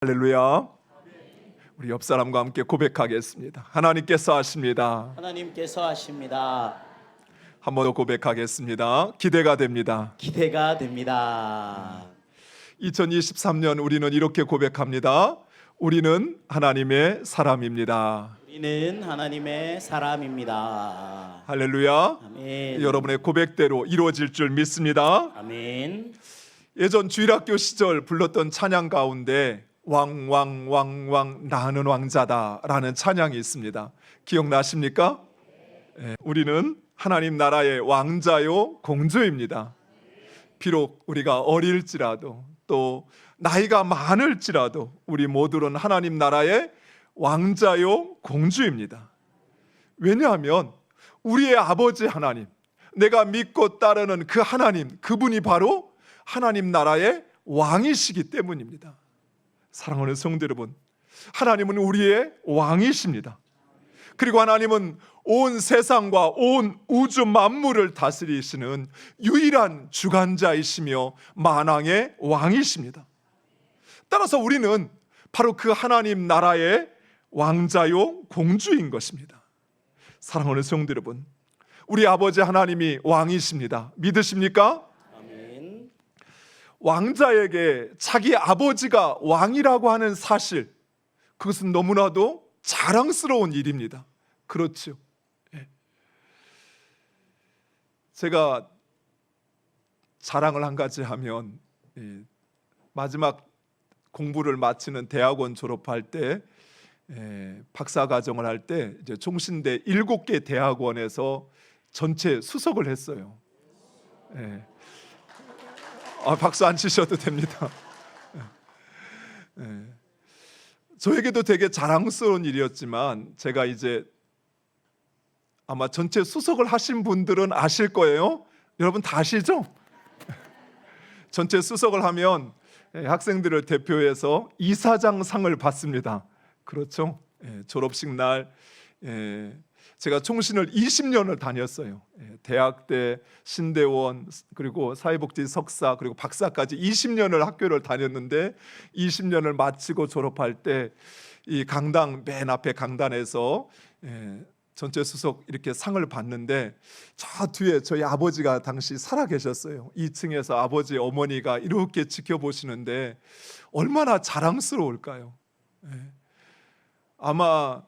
할렐루야. 우리 옆 사람과 함께 고백하겠습니다. 하나님께서 하십니다. 하나님께서 하십니다. 한 번 더 고백하겠습니다. 기대가 됩니다. 기대가 됩니다. 2023년 우리는 이렇게 고백합니다. 우리는 하나님의 사람입니다. 우리는 하나님의 사람입니다. 할렐루야. 아멘. 여러분의 고백대로 이루어질 줄 믿습니다. 아멘. 예전 주일학교 시절 불렀던 찬양 가운데 왕왕왕왕 나는 왕자다라는 찬양이 있습니다. 기억나십니까? 우리는 하나님 나라의 왕자요 공주입니다. 비록 우리가 어릴지라도 또 나이가 많을지라도 우리 모두는 하나님 나라의 왕자요 공주입니다. 왜냐하면 우리의 아버지 하나님, 내가 믿고 따르는 그 하나님, 그분이 바로 하나님 나라의 왕이시기 때문입니다. 사랑하는 성도 여러분, 하나님은 우리의 왕이십니다. 그리고 하나님은 온 세상과 온 우주 만물을 다스리시는 유일한 주관자이시며 만왕의 왕이십니다. 따라서 우리는 바로 그 하나님 나라의 왕자요 공주인 것입니다. 사랑하는 성도 여러분, 우리 아버지 하나님이 왕이십니다. 믿으십니까? 아멘. 왕자에게 자기 아버지가 왕이라고 하는 사실, 그것은 너무나도 자랑스러운 일입니다. 그렇죠. 제가 자랑을 한 가지 하면, 마지막 공부를 마치는 대학원 졸업할 때, 박사과정을 할 때 이제 총신대 7개 대학원에서 전체 수석을 했어요. 박수 안 치셔도 됩니다. 저에게도 되게 자랑스러운 일이었지만, 제가 이제 아마 전체 수석을 하신 분들은 아실 거예요. 여러분 다 아시죠? 전체 수석을 하면 학생들을 대표해서 이사장상을 받습니다. 그렇죠? 졸업식 날 제가 총신을 20년을 다녔어요. 대학 때 신대원, 그리고 사회복지 석사, 그리고 박사까지 20년을 학교를 다녔는데, 20년을 마치고 졸업할 때 이 강당 맨 앞에 강단에서 전체 수석 이렇게 상을 받는데, 저 뒤에 저희 아버지가 당시 살아 계셨어요. 2층에서 아버지 어머니가 이렇게 지켜보시는데 얼마나 자랑스러울까요? 아마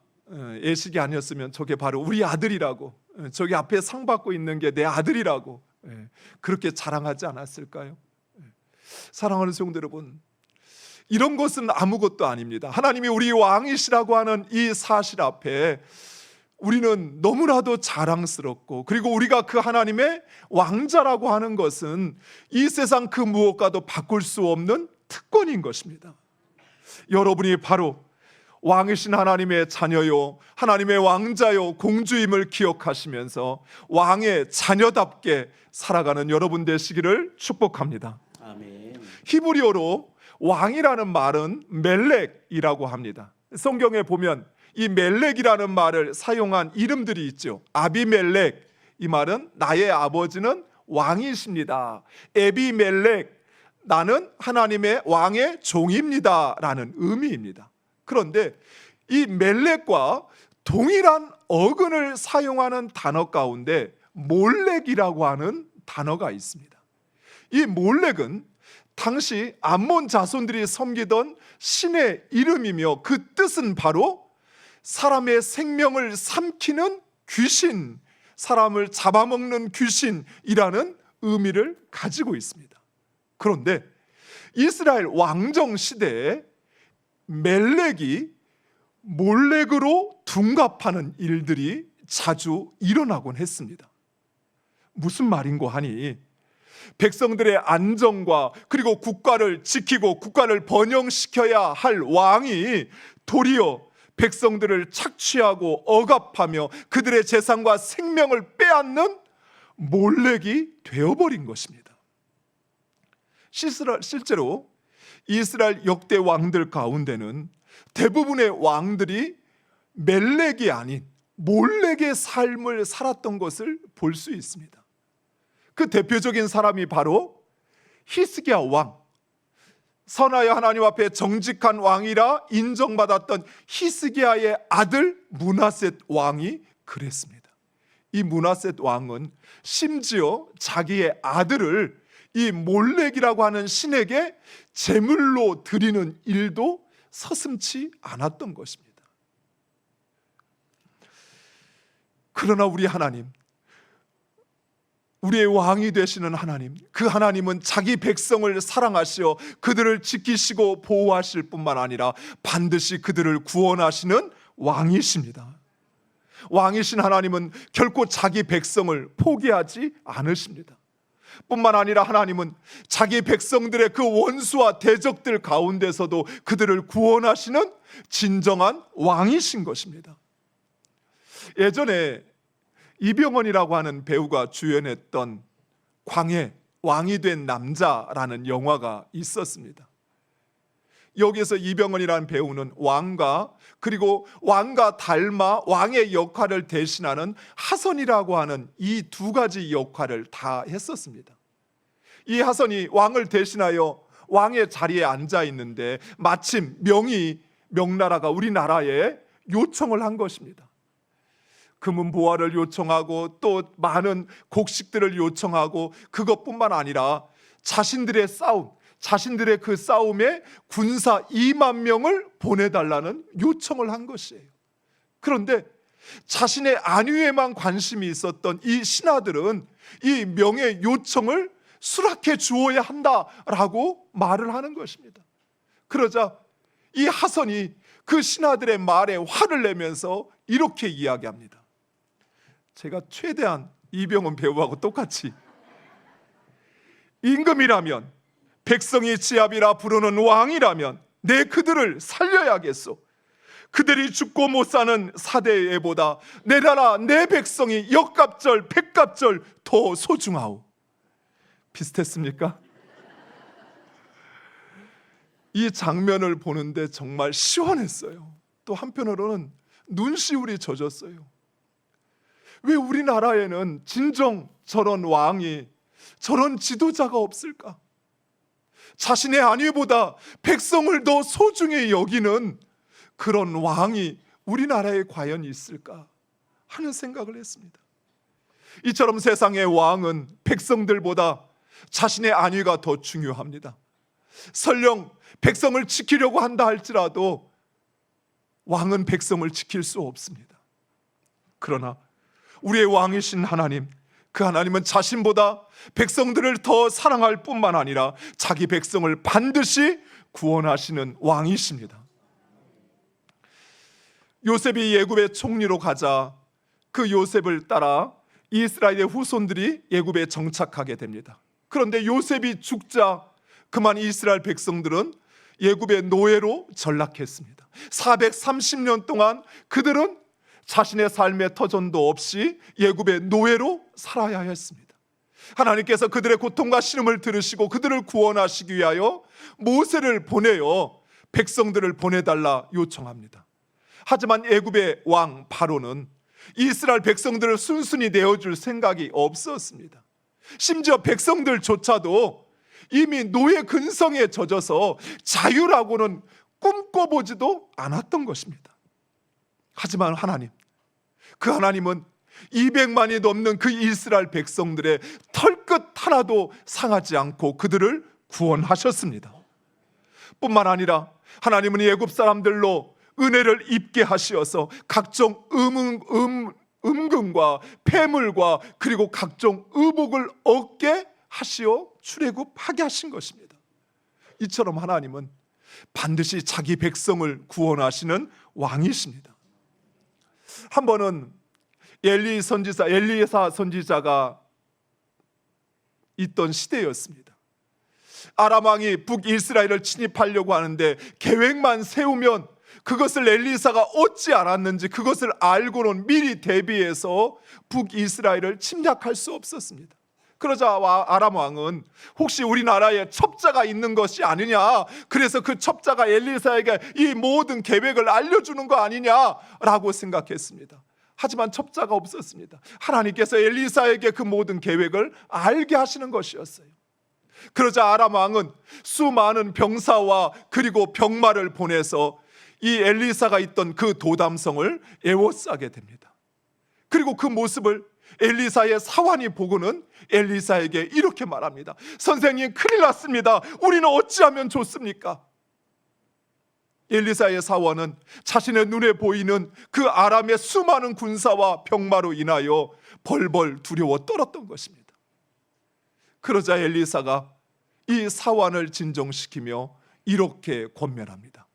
예식이 아니었으면 저게 바로 우리 아들이라고, 저기 앞에 상 받고 있는 게 내 아들이라고 그렇게 자랑하지 않았을까요? 사랑하는 성도 여러분, 이런 것은 아무것도 아닙니다. 하나님이 우리 왕이시라고 하는 이 사실 앞에 우리는 너무나도 자랑스럽고, 그리고 우리가 그 하나님의 왕자라고 하는 것은 이 세상 그 무엇과도 바꿀 수 없는 특권인 것입니다. 여러분이 바로 왕이신 하나님의 자녀요, 하나님의 왕자요 공주임을 기억하시면서 왕의 자녀답게 살아가는 여러분 되시기를 축복합니다. 아멘. 히브리어로 왕이라는 말은 멜렉이라고 합니다. 성경에 보면 이 멜렉이라는 말을 사용한 이름들이 있죠. 아비멜렉, 이 말은 나의 아버지는 왕이십니다. 에비멜렉, 나는 하나님의 왕의 종입니다 라는 의미입니다. 그런데 이 멜렉과 동일한 어근을 사용하는 단어 가운데 몰렉이라고 하는 단어가 있습니다. 이 몰렉은 당시 암몬 자손들이 섬기던 신의 이름이며, 그 뜻은 바로 사람의 생명을 삼키는 귀신, 사람을 잡아먹는 귀신이라는 의미를 가지고 있습니다. 그런데 이스라엘 왕정 시대에 멜렉이 몰렉으로 둔갑하는 일들이 자주 일어나곤 했습니다. 무슨 말인고 하니, 백성들의 안정과 그리고 국가를 지키고 국가를 번영시켜야 할 왕이 도리어 백성들을 착취하고 억압하며 그들의 재산과 생명을 빼앗는 몰렉이 되어버린 것입니다. 실제로 이스라엘 역대 왕들 가운데는 대부분의 왕들이 멜렉이 아닌 몰렉의 삶을 살았던 것을 볼 수 있습니다. 그 대표적인 사람이 바로 히스기야 왕, 선하여 하나님 앞에 정직한 왕이라 인정받았던 히스기야의 아들 므낫셋 왕이 그랬습니다. 이 므낫셋 왕은 심지어 자기의 아들을 이 몰렉이라고 하는 신에게 제물로 드리는 일도 서슴지 않았던 것입니다. 그러나 우리 하나님, 우리의 왕이 되시는 하나님, 그 하나님은 자기 백성을 사랑하시어 그들을 지키시고 보호하실 뿐만 아니라 반드시 그들을 구원하시는 왕이십니다. 왕이신 하나님은 결코 자기 백성을 포기하지 않으십니다. 뿐만 아니라 하나님은 자기 백성들의 그 원수와 대적들 가운데서도 그들을 구원하시는 진정한 왕이신 것입니다. 예전에 이병헌이라고 하는 배우가 주연했던 광해 왕이 된 남자라는 영화가 있었습니다. 여기에서 이병헌이라는 배우는 왕과 그리고 왕과 닮아 왕의 역할을 대신하는 하선이라고 하는 이 두 가지 역할을 다 했었습니다. 이 하선이 왕을 대신하여 왕의 자리에 앉아 있는데 마침 명나라가 우리나라에 요청을 한 것입니다. 금은보화를 요청하고 또 많은 곡식들을 요청하고 그것뿐만 아니라 자신들의 그 싸움에 군사 2만 명을 보내달라는 요청을 한 것이에요. 그런데 자신의 안위에만 관심이 있었던 이 신하들은 이 명의 요청을 수락해 주어야 한다라고 말을 하는 것입니다. 그러자 이 하선이 그 신하들의 말에 화를 내면서 이렇게 이야기합니다. 제가 최대한 이병헌 배우하고 똑같이 임금이라면 백성이 지압이라 부르는 왕이라면 내 그들을 살려야겠소. 그들이 죽고 못 사는 사대에보다 내 나라 내 백성이 역갑절 백갑절 더 소중하오. 비슷했습니까? 이 장면을 보는데 정말 시원했어요. 또 한편으로는 눈시울이 젖었어요. 왜 우리나라에는 진정 저런 왕이, 저런 지도자가 없을까? 자신의 안위보다 백성을 더 소중히 여기는 그런 왕이 우리나라에 과연 있을까 하는 생각을 했습니다. 이처럼 세상의 왕은 백성들보다 자신의 안위가 더 중요합니다. 설령 백성을 지키려고 한다 할지라도 왕은 백성을 지킬 수 없습니다. 그러나 우리의 왕이신 하나님, 그 하나님은 자신보다 백성들을 더 사랑할 뿐만 아니라 자기 백성을 반드시 구원하시는 왕이십니다. 요셉이 예굽의 총리로 가자 그 요셉을 따라 이스라엘의 후손들이 예굽에 정착하게 됩니다. 그런데 요셉이 죽자 그만 이스라엘 백성들은 예굽의 노예로 전락했습니다. 430년 동안 그들은 자신의 삶의 터전도 없이 예굽의 노예로 살아야 했습니다. 하나님께서 그들의 고통과 시름을 들으시고 그들을 구원하시기 위하여 모세를 보내어 백성들을 보내달라 요청합니다. 하지만 애굽의 왕 바로는 이스라엘 백성들을 순순히 내어줄 생각이 없었습니다. 심지어 백성들조차도 이미 노예 근성에 젖어서 자유라고는 꿈꿔보지도 않았던 것입니다. 하지만 하나님, 그 하나님은 200만이 넘는 그 이스라엘 백성들의 털끝 하나도 상하지 않고 그들을 구원하셨습니다. 뿐만 아니라 하나님은 애굽 사람들로 은혜를 입게 하시어서 각종 음금과 폐물과 그리고 각종 의복을 얻게 하시어 출애굽하게 하신 것입니다. 이처럼 하나님은 반드시 자기 백성을 구원하시는 왕이십니다. 한 번은 엘리사 선지자가 있던 시대였습니다. 아람 왕이 북이스라엘을 침입하려고 하는데 계획만 세우면 그것을 엘리사가 얻지 않았는지 그것을 알고는 미리 대비해서 북이스라엘을 침략할 수 없었습니다. 그러자 아람 왕은 혹시 우리나라에 첩자가 있는 것이 아니냐, 그래서 그 첩자가 엘리사에게 이 모든 계획을 알려주는 거 아니냐라고 생각했습니다. 하지만 첩자가 없었습니다. 하나님께서 엘리사에게 그 모든 계획을 알게 하시는 것이었어요. 그러자 아람 왕은 수많은 병사와 그리고 병마를 보내서 이 엘리사가 있던 그 도담성을 에워싸게 됩니다. 그리고 그 모습을 엘리사의 사환이 보고는 엘리사에게 이렇게 말합니다. 선생님, 큰일 났습니다. 우리는 어찌하면 좋습니까? 엘리사의 사환은 자신의 눈에 보이는 그 아람의 수많은 군사와 병마로 인하여 벌벌 두려워 떨었던 것입니다. 그러자 엘리사가 이 사환을 진정시키며 이렇게 권면합니다.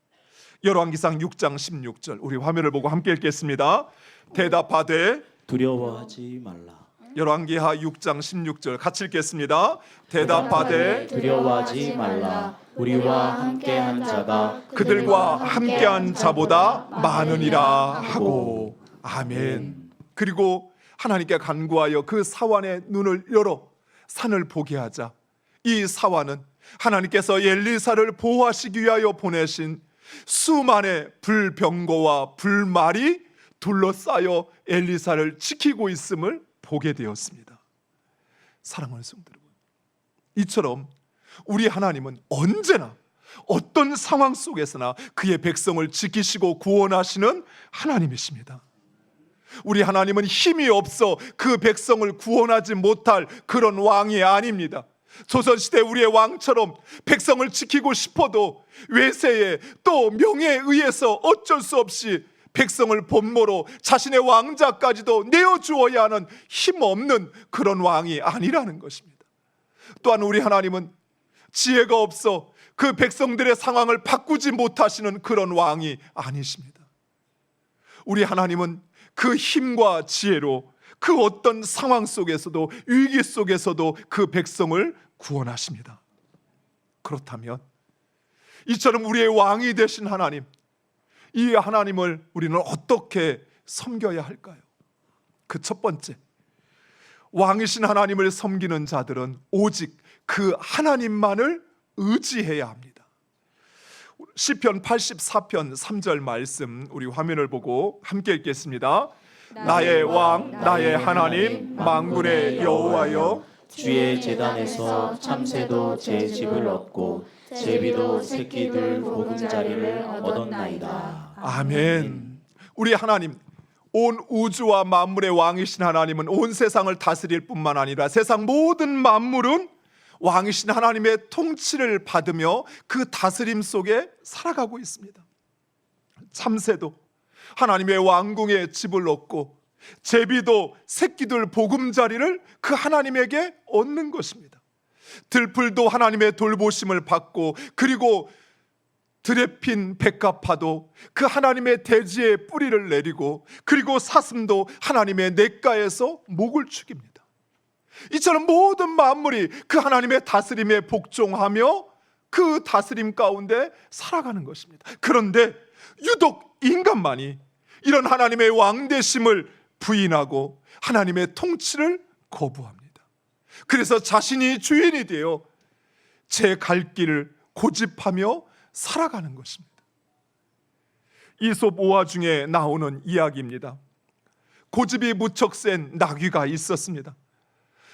열왕기상 6장 16절, 우리 화면을 보고 함께 읽겠습니다. 대답하되 두려워하지 말라. 열왕기하 6장 16절 같이 읽겠습니다. 대답하되 두려워하지 말라. 우리와 함께한 자가 그들과 함께한 자보다 많으니라 하고. 아멘. 그리고 하나님께 간구하여 그 사환의 눈을 열어 산을 보게 하자 이 사환은 하나님께서 엘리사를 보호하시기 위하여 보내신 수만의 불병거와 불말이 둘러싸여 엘리사를 지키고 있음을 보게 되었습니다. 사랑하는 성도 여러분, 이처럼 우리 하나님은 언제나 어떤 상황 속에서나 그의 백성을 지키시고 구원하시는 하나님이십니다. 우리 하나님은 힘이 없어 그 백성을 구원하지 못할 그런 왕이 아닙니다. 조선시대 우리의 왕처럼 백성을 지키고 싶어도 외세에 또 명예에 의해서 어쩔 수 없이 백성을 본모로 자신의 왕자까지도 내어주어야 하는 힘없는 그런 왕이 아니라는 것입니다. 또한 우리 하나님은 지혜가 없어 그 백성들의 상황을 바꾸지 못하시는 그런 왕이 아니십니다. 우리 하나님은 그 힘과 지혜로 그 어떤 상황 속에서도 위기 속에서도 그 백성을 구원하십니다. 그렇다면 이처럼 우리의 왕이 되신 하나님, 이 하나님을 우리는 어떻게 섬겨야 할까요? 그 첫 번째, 왕이신 하나님을 섬기는 자들은 오직 그 하나님만을 의지해야 합니다. 시편 84편 3절 말씀, 우리 화면을 보고 함께 읽겠습니다. 나의 왕 나의 하나님 만군의 여호와여, 주의 제단에서 참새도 제 집을 얻고 제비도 새끼들 보금자리를 얻었나이다. 아멘. 우리 하나님, 온 우주와 만물의 왕이신 하나님은 온 세상을 다스릴 뿐만 아니라 세상 모든 만물은 왕이신 하나님의 통치를 받으며 그 다스림 속에 살아가고 있습니다. 참새도 하나님의 왕궁에 집을 얻고 제비도 새끼들 보금자리를 그 하나님에게 얻는 것입니다. 들풀도 하나님의 돌보심을 받고, 그리고 들에 핀 백합화도 그 하나님의 대지에 뿌리를 내리고, 그리고 사슴도 하나님의 냇가에서 목을 축입니다. 이처럼 모든 만물이 그 하나님의 다스림에 복종하며 그 다스림 가운데 살아가는 것입니다. 그런데 유독 인간만이 이런 하나님의 왕되심을 부인하고 하나님의 통치를 거부합니다. 그래서 자신이 주인이 되어 제 갈 길을 고집하며 살아가는 것입니다. 이솝 5화 중에 나오는 이야기입니다. 고집이 무척 센 나귀가 있었습니다.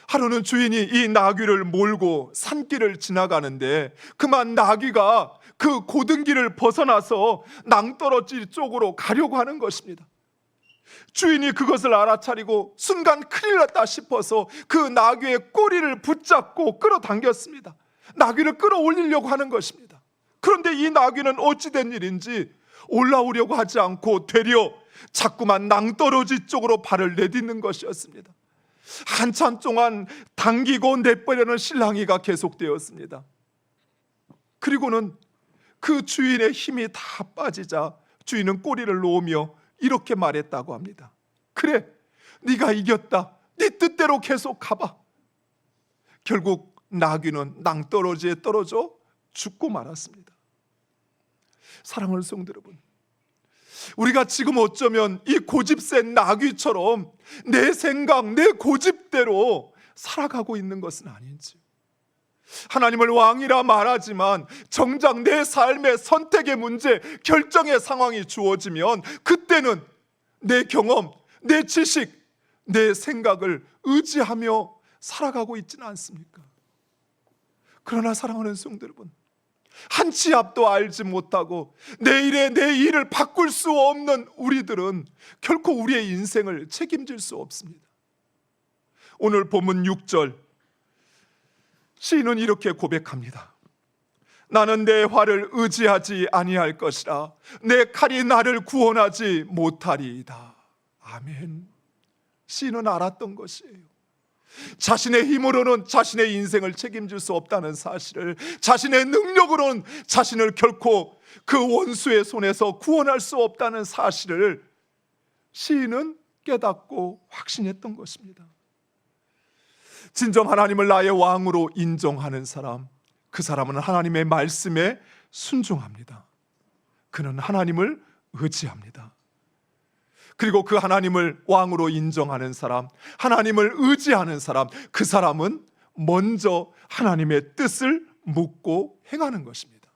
하루는 주인이 이 나귀를 몰고 산길을 지나가는데 그만 나귀가 그 고등길을 벗어나서 낭떠러지 쪽으로 가려고 하는 것입니다. 주인이 그것을 알아차리고 순간 큰일 났다 싶어서 그 나귀의 꼬리를 붙잡고 끌어당겼습니다. 나귀를 끌어올리려고 하는 것입니다. 그런데 이 나귀는 어찌된 일인지 올라오려고 하지 않고 되려 자꾸만 낭떠러지 쪽으로 발을 내딛는 것이었습니다. 한참 동안 당기고 내버려는 실랑이가 계속되었습니다. 그리고는 그 주인의 힘이 다 빠지자 주인은 꼬리를 놓으며 이렇게 말했다고 합니다. 그래, 네가 이겼다. 네 뜻대로 계속 가봐. 결국 나귀는 낭떠러지에 떨어져 죽고 말았습니다. 사랑하는 성도 여러분, 우리가 지금 어쩌면 이 고집센 나귀처럼 내 생각, 내 고집대로 살아가고 있는 것은 아닌지, 하나님을 왕이라 말하지만 정작 내 삶의 선택의 문제, 결정의 상황이 주어지면 그때는 내 경험, 내 지식, 내 생각을 의지하며 살아가고 있지는 않습니까? 그러나 사랑하는 성도 여러분, 한 치 앞도 알지 못하고 내일의 내 일을 바꿀 수 없는 우리들은 결코 우리의 인생을 책임질 수 없습니다. 오늘 본문 6절 시인은 이렇게 고백합니다. 나는 내 활을 의지하지 아니할 것이라 내 칼이 나를 구원하지 못하리이다. 아멘. 시인은 알았던 것이에요. 자신의 힘으로는 자신의 인생을 책임질 수 없다는 사실을, 자신의 능력으로는 자신을 결코 그 원수의 손에서 구원할 수 없다는 사실을 시인은 깨닫고 확신했던 것입니다. 진정 하나님을 나의 왕으로 인정하는 사람, 그 사람은 하나님의 말씀에 순종합니다. 그는 하나님을 의지합니다. 그리고 그 하나님을 왕으로 인정하는 사람, 하나님을 의지하는 사람, 그 사람은 먼저 하나님의 뜻을 묻고 행하는 것입니다.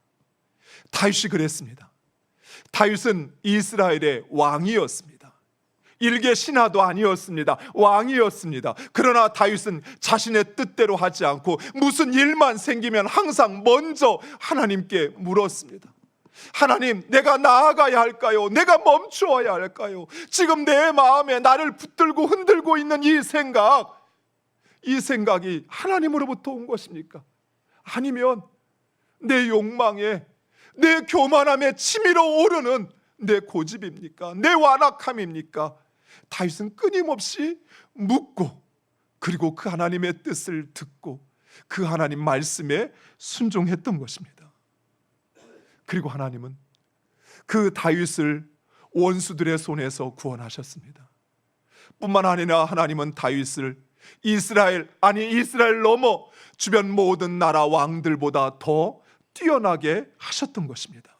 다윗이 그랬습니다. 다윗은 이스라엘의 왕이었습니다. 일개 신하도 아니었습니다. 왕이었습니다. 그러나 다윗은 자신의 뜻대로 하지 않고 무슨 일만 생기면 항상 먼저 하나님께 물었습니다. 하나님, 내가 나아가야 할까요? 내가 멈추어야 할까요? 지금 내 마음에 나를 붙들고 흔들고 있는 이 생각이 하나님으로부터 온 것입니까? 아니면 내 욕망에, 내 교만함에 치밀어 오르는 내 고집입니까? 내 완악함입니까? 다윗은 끊임없이 묻고, 그리고 그 하나님의 뜻을 듣고 그 하나님 말씀에 순종했던 것입니다. 그리고 하나님은 그 다윗을 원수들의 손에서 구원하셨습니다. 뿐만 아니라 하나님은 다윗을 이스라엘 넘어 주변 모든 나라 왕들보다 더 뛰어나게 하셨던 것입니다.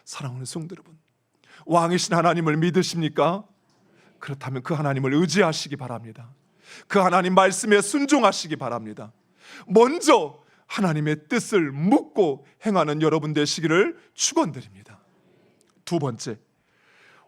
사랑하는 성도 여러분, 왕이신 하나님을 믿으십니까? 그렇다면 그 하나님을 의지하시기 바랍니다. 그 하나님 말씀에 순종하시기 바랍니다. 먼저 하나님의 뜻을 묻고 행하는 여러분 되시기를 축원드립니다. 두 번째,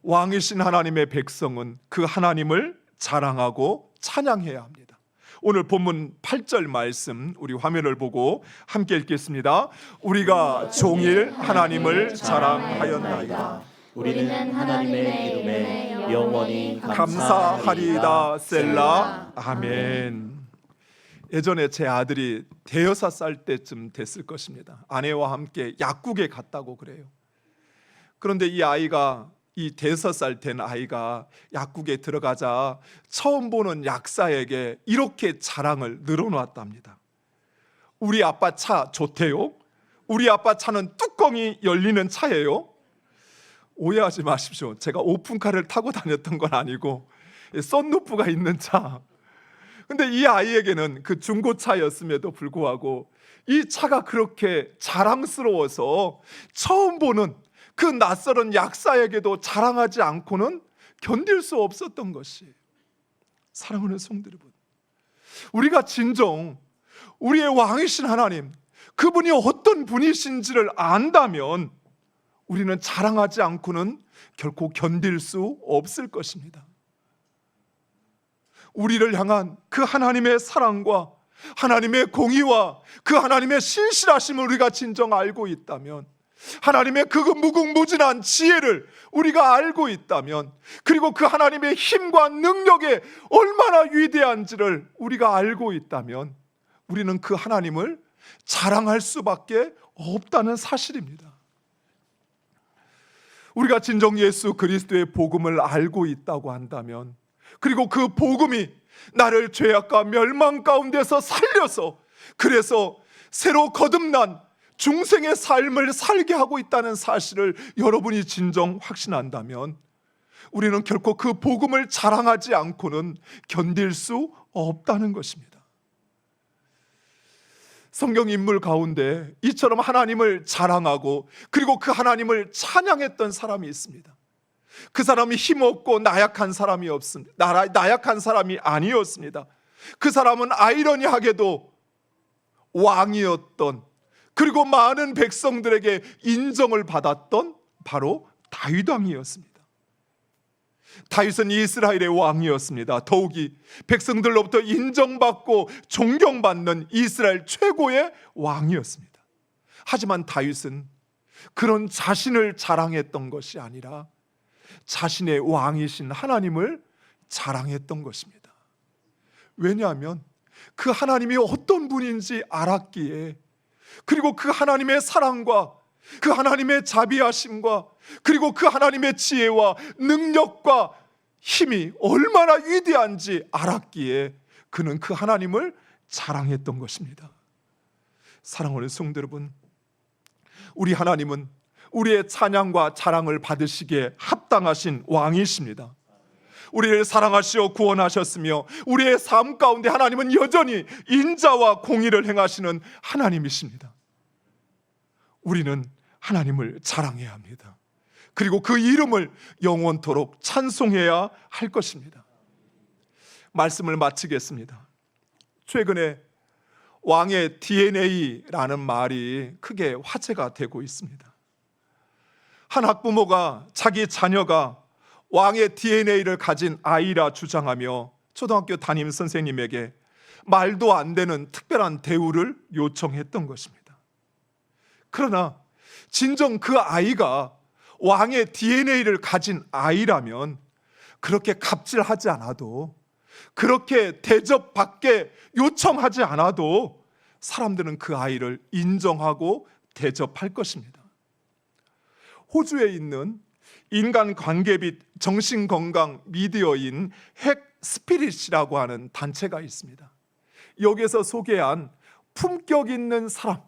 왕이신 하나님의 백성은 그 하나님을 자랑하고 찬양해야 합니다. 오늘 본문 8절 말씀 우리 화면을 보고 함께 읽겠습니다. 우리가 종일 하나님을 자랑하였나이다. 우리는 하나님의 이름에 영원히 감사하리이다. 셀라. 아멘. 예전에 제 아들이 대여섯 살 때쯤 됐을 것입니다. 아내와 함께 약국에 갔다고 그래요. 그런데 이 대여섯 살 된 아이가 약국에 들어가자 처음 보는 약사에게 이렇게 자랑을 늘어놓았답니다. 우리 아빠 차 좋대요. 우리 아빠 차는 뚜껑이 열리는 차예요. 오해하지 마십시오. 제가 오픈카를 타고 다녔던 건 아니고 썬루프가 있는 차. 근데 이 아이에게는 그 중고차였음에도 불구하고 이 차가 그렇게 자랑스러워서 처음 보는 그 낯설은 약사에게도 자랑하지 않고는 견딜 수 없었던 것이, 사랑하는 성도 여러분, 우리가 진정 우리의 왕이신 하나님, 그분이 어떤 분이신지를 안다면 우리는 자랑하지 않고는 결코 견딜 수 없을 것입니다. 우리를 향한 그 하나님의 사랑과 하나님의 공의와 그 하나님의 신실하심을 우리가 진정 알고 있다면, 하나님의 그 무궁무진한 지혜를 우리가 알고 있다면, 그리고 그 하나님의 힘과 능력이 얼마나 위대한지를 우리가 알고 있다면, 우리는 그 하나님을 자랑할 수밖에 없다는 사실입니다. 우리가 진정 예수 그리스도의 복음을 알고 있다고 한다면, 그리고 그 복음이 나를 죄악과 멸망 가운데서 살려서, 그래서 새로 거듭난 중생의 삶을 살게 하고 있다는 사실을 여러분이 진정 확신한다면, 우리는 결코 그 복음을 자랑하지 않고는 견딜 수 없다는 것입니다. 성경 인물 가운데 이처럼 하나님을 자랑하고 그리고 그 하나님을 찬양했던 사람이 있습니다. 그 사람이 힘없고 나약한 사람이 아니었습니다. 그 사람은 아이러니하게도 왕이었던, 그리고 많은 백성들에게 인정을 받았던 바로 다윗 왕이었습니다. 다윗은 이스라엘의 왕이었습니다. 더욱이 백성들로부터 인정받고 존경받는 이스라엘 최고의 왕이었습니다. 하지만 다윗은 그런 자신을 자랑했던 것이 아니라 자신의 왕이신 하나님을 자랑했던 것입니다. 왜냐하면 그 하나님이 어떤 분인지 알았기에, 그리고 그 하나님의 사랑과 그 하나님의 자비하심과 그리고 그 하나님의 지혜와 능력과 힘이 얼마나 위대한지 알았기에 그는 그 하나님을 자랑했던 것입니다. 사랑하는 성도 여러분, 우리 하나님은 우리의 찬양과 자랑을 받으시기에 합당하신 왕이십니다. 우리를 사랑하시어 구원하셨으며 우리의 삶 가운데 하나님은 여전히 인자와 공의를 행하시는 하나님이십니다. 우리는 하나님을 자랑해야 합니다. 그리고 그 이름을 영원토록 찬송해야 할 것입니다. 말씀을 마치겠습니다. 최근에 왕의 DNA라는 말이 크게 화제가 되고 있습니다. 한 학부모가 자기 자녀가 왕의 DNA를 가진 아이라 주장하며 초등학교 담임 선생님에게 말도 안 되는 특별한 대우를 요청했던 것입니다. 그러나 진정 그 아이가 왕의 DNA를 가진 아이라면 그렇게 갑질하지 않아도, 그렇게 대접받게 요청하지 않아도 사람들은 그 아이를 인정하고 대접할 것입니다. 호주에 있는 인간관계 및 정신건강 미디어인 핵 스피릿이라고 하는 단체가 있습니다. 여기에서 소개한 품격 있는 사람,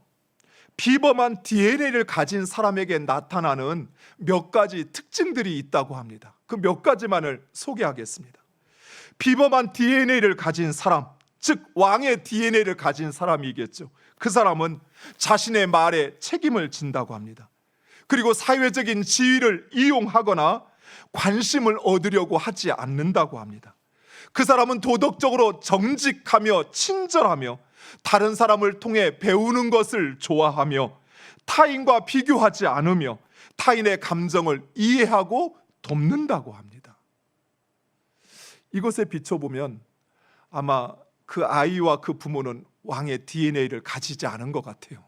비범한 DNA를 가진 사람에게 나타나는 몇 가지 특징들이 있다고 합니다. 그 몇 가지만을 소개하겠습니다. 비범한 DNA를 가진 사람, 즉 왕의 DNA를 가진 사람이겠죠. 그 사람은 자신의 말에 책임을 진다고 합니다. 그리고 사회적인 지위를 이용하거나 관심을 얻으려고 하지 않는다고 합니다. 그 사람은 도덕적으로 정직하며 친절하며 다른 사람을 통해 배우는 것을 좋아하며 타인과 비교하지 않으며 타인의 감정을 이해하고 돕는다고 합니다. 이것에 비춰보면 아마 그 아이와 그 부모는 왕의 DNA를 가지지 않은 것 같아요.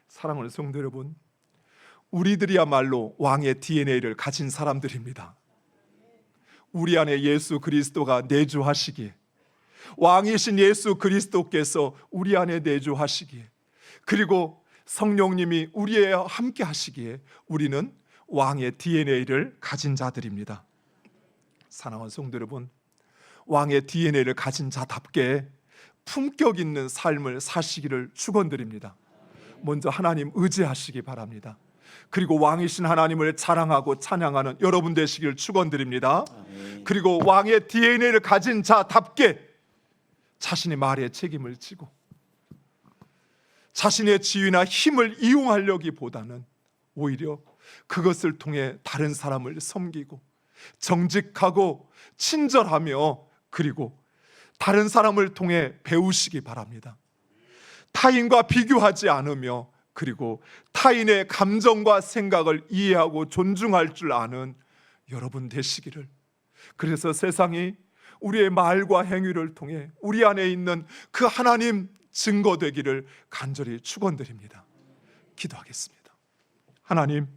사랑하는 성도 여러분, 우리들이야말로 왕의 DNA를 가진 사람들입니다. 우리 안에 예수 그리스도가 내주하시기에, 왕이신 예수 그리스도께서 우리 안에 내주하시기에, 그리고 성령님이 우리에 함께 하시기에 우리는 왕의 DNA를 가진 자들입니다. 사랑하는 성도 여러분, 왕의 DNA를 가진 자답게 품격 있는 삶을 사시기를 축원드립니다. 먼저 하나님 의지하시기 바랍니다. 그리고 왕이신 하나님을 자랑하고 찬양하는 여러분 되시길 축원드립니다. 그리고 왕의 DNA를 가진 자답게 자신의 말에 책임을 지고 자신의 지위나 힘을 이용하려기보다는 오히려 그것을 통해 다른 사람을 섬기고 정직하고 친절하며 그리고 다른 사람을 통해 배우시기 바랍니다. 타인과 비교하지 않으며 그리고 타인의 감정과 생각을 이해하고 존중할 줄 아는 여러분 되시기를, 그래서 세상이 우리의 말과 행위를 통해 우리 안에 있는 그 하나님 증거되기를 간절히 축원드립니다. 기도하겠습니다. 하나님,